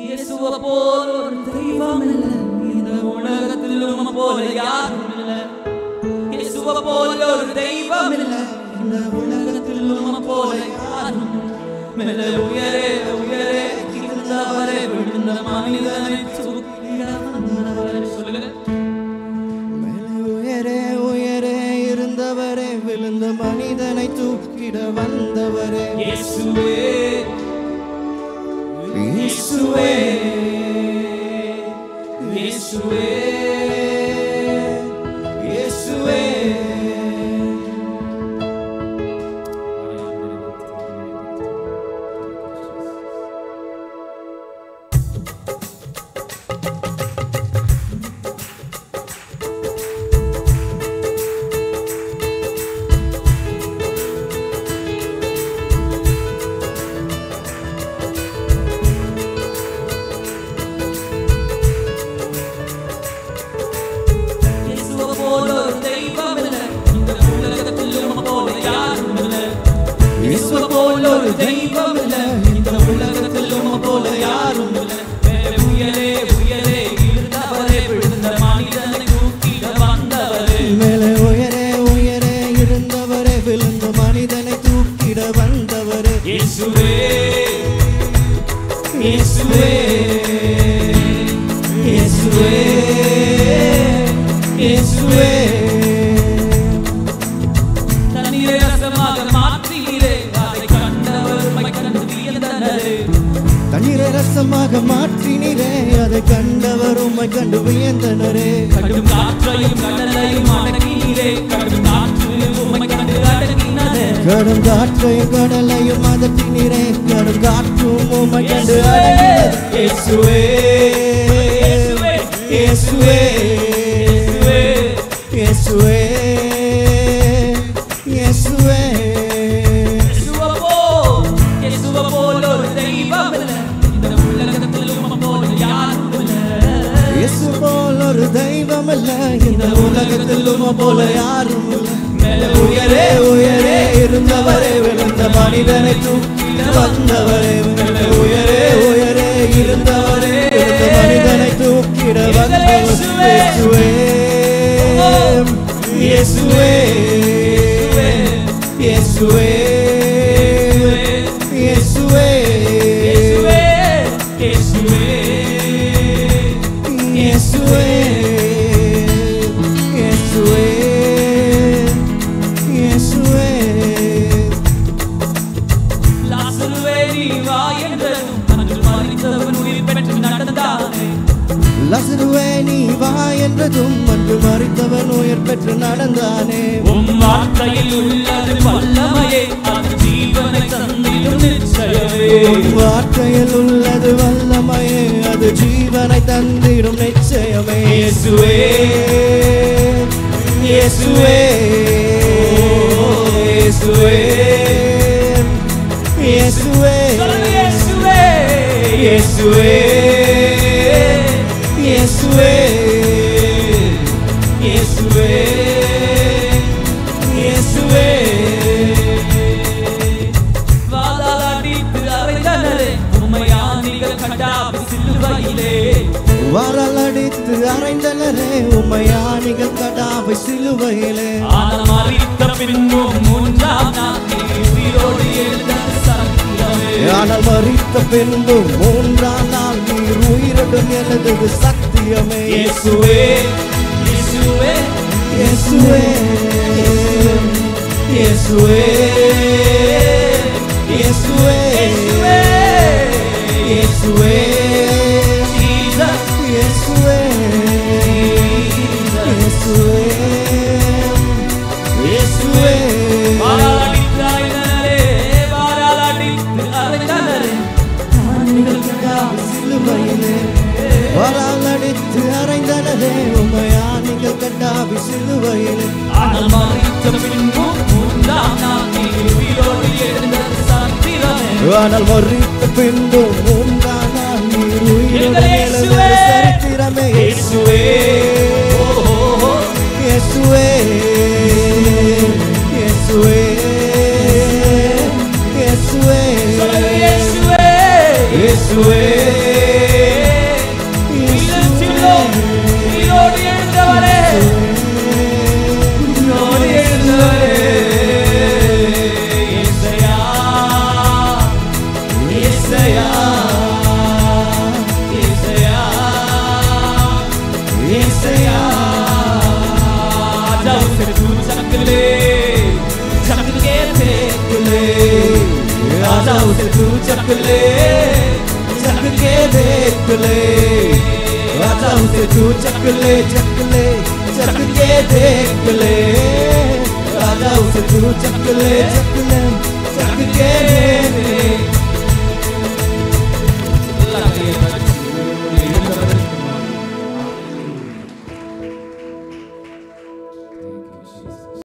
இயேசுவை போல் ஒரு தெய்வம் இல்லை, இந்த உலகத்திலும் போல யாரும் இல்லை. இயேசுவை போல் ஒரு தெய்வம் இல்லை, இந்த உலகத்திலும் போல யாரும் மேல உயரே உயரே இருந்தவரே விழுந்த மனிதனை தூக்கிட வந்தவரே. சொல்லுங்க. மேலே உயரே உயரே இருந்தவரே விழுந்த மனிதனை தூக்கிட வந்தவரே. இயேசுவே இயேசுவே இயேசுவே இயேசுவே. தெய்வம் இல்லை, இந்த உலகத்திலும் போல யாரும் இல்லை. மேலே உயரே உயரே இருந்தவரே விழுந்த மனிதனை தூக்கிட வந்தவரே. மேலே உயரே உயரே இருந்தவரே விழுந்த மனிதனை தூக்கிட வந்தவரே. இயேசுவே இயேசுவே இயேசுவே இயேசுவே. தண்ணீரை ரசமாக மாற்றினீரே, அதை கண்டவர் உம்மை கண்டு வியந்தனரே. தண்ணீரை ரசமாக மாற்றினீரே, அதை கண்டவர் உம்மை கண்டு வியந்தனரே. கடும் காற்றையும் கடலையும் அடக்கினீரே, கடும் காற்று உம்மை கண்டு அடக்கினதே. கடும் காற்றையும் கடலையும் அதட்டினீரே, கடும் காற்றும் உம்மை கண்டு அடங்கினது. இயேசுவே இயேசுவே இயேசுவே இயேசுவே. இயேசுவை போல் ஒரு தெய்வம் இல்லை, இந்த உலகத்திலும் போல யாரும் இல்லை. இயேசு போல் ஒரு தெய்வம் இல்லை, இந்த உலகத்திலும் போல யாரும் இல்லை. மேலே உயரே உயரே இருந்தவரே விழுந்த மனிதனை தூக்கிட வந்தவரே. மேலே உயரே உயரே இருந்தவரே விழுந்த மனிதனை தூக்கிட வந்தவரே. இயேசுவே இயேசுவே இயேசுவே இயேசுவே இயேசுவே இயேசுவே இயேசுவே. லாசருவே நீ வா என்றதும் அன்று மரித்தவன் உயிர் பெற்று நடந்தானே. லாசருவே நீ வா என்றதும் அன்று மரித்தவன் உயிர் பெற்று நடந்தானே. உம் வார்த்தையில் உள்ளது வல்லமையே, அது ஜீவனை தந்திடும் நிச்சயமே. வார்த்தையில் உள்ளது வல்லமையே, அது ஜீவனை தந்திடும் நிச்சயமே. இயேசுவே இயேசுவே இயேசுவே இயேசுவே இயேசுவே இயேசுவே இயேசுவே இயேசுவே இயேசுவே. வாளால் அடித்து அறைந்தனரே, உம்மை ஆணிகள் கண்டாவி சிலுவையிலே. வாளால் அடித்து அறைந்தனரே, உம்மை ஆணிகள் கடாவை சிலுவையிலே. ஆனால் மரித்த பின்னும் மூன்றாம் நாள் நீர் உயிரோடு எழுந்தது சத்தியமே. ஆனால் மரித்த பின்பும் மூன்றாம் நாள் நீர் உயிரோடும் எழுந்தது சத்தியமே. இயேசுவே இயேசுவே இயேசுவே இயேசுவே இயேசுவே இயேசுவே Jesus இயேசுவே இயேசுவே இயேசுவே. வாளால் அடித்து அறைந்தனரே, வாளால் அடித்து அறைந்தனரே. ஆணிகள் கண்டாவி சிலுவையிலே வாளால் அடித்து அறைந்தனரே, உம்மை ஆணிகள் கண்டாவி சிலுவையிலே. ஆனால் மரித்த பின்னும் மூன்றாம் நாள் நீர் உயிரோடு எழுந்தது சத்தியமே. ஆனால் மரித்த பின்பும் மூன்றாம் நாள் நீர் உயிரோடு எழுந்தது சரித்திரமே. இயேசுவே இயேசுவே இயேசுவே இயேசுவே இயேசுவே இயேசுவே राजा उसे तू चख ले, चख के देख ले, राजा उसे तू चख ले, चख ले, चख के देख ले, राजा उसे तू चख ले, चख ले, चख के देख ले।